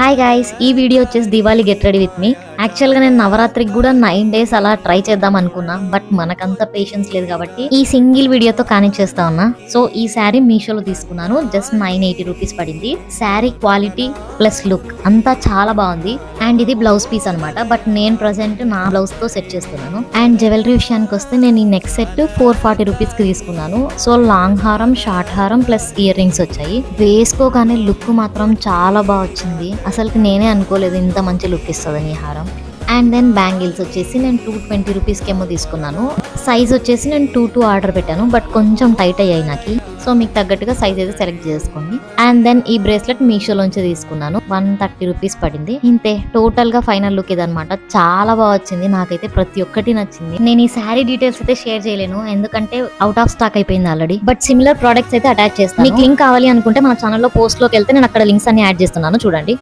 Hi guys, ఈ video వచ్చేసి Diwali get ready with me. Actual గా నేను నవరాత్రికి కూడా 9 days అలా ట్రై చేద్దాం అనుకున్నా, బట్ మనకంత పేషెన్స్ లేదు కాబట్టి ఈ సింగిల్ వీడియోతో కానిచ్చేస్తా ఉన్నా. సో ఈ శారీ మీషోలో తీసుకున్నాను, జస్ట్ 980 రూపీస్ పడింది. శారీ క్వాలిటీ ప్లస్ లుక్ అంతా చాలా బాగుంది. అండ్ ఇది బ్లౌజ్ పీస్ అనమాట, బట్ నేను ప్రజెంట్ నా బ్లౌజ్ తో సెట్ చేస్తున్నాను. అండ్ జ్యువెలరీ విషయానికి వస్తే నేను ఈ నెక్ సెట్ 440 రూపీస్ కి తీసుకున్నాను. సో లాంగ్ హారం, షార్ట్ హారం ప్లస్ ఇయర్ రింగ్స్ వచ్చాయి. వేసుకోగానే లుక్ మాత్రం చాలా బాగా వచ్చింది. అసలుకి నేనే అనుకోలేదు ఇంత మంచి లుక్ ఇస్తుందని ఈ హారం. అండ్ దెన్ బ్యాంగిల్స్ వచ్చేసి నేను 220 రూపీస్కి ఏమో తీసుకున్నాను. సైజ్ వచ్చేసి నేను 2 ఆర్డర్ పెట్టాను, బట్ కొంచెం టైట్ అయ్యాయి నాకు. సో మీకు తగ్గట్టుగా సైజ్ అయితే సెలెక్ట్ చేసుకోండి. అండ్ దెన్ ఈ బ్రేస్లెట్ మీషోలోంచి తీసుకున్నాను, 130 రూపీస్ పడింది. ఇంతే టోటల్ గా ఫైనల్ లుక్ ఇదనమాట. చాలా బాగా వచ్చింది, నాకైతే ప్రతి ఒక్కటి నచ్చింది. నేను ఈ శారీ డీటెయిల్స్ అయితే షేర్ చేయలేను, ఎందుకంటే అవుట్ ఆఫ్ స్టాక్ అయిపోయింది ఆల్రెడీ. బట్ సిమిలర్ ప్రొడక్ట్స్ అయితే అటాచ్ చేస్తాను. మీకు లింక్ కావాలి అనుకుంటే మన ఛానల్లో పోస్ట్ లోకి వెళ్తే నేను అక్కడ లింక్స్ అన్ని యాడ్ చేస్తున్నాను, చూడండి.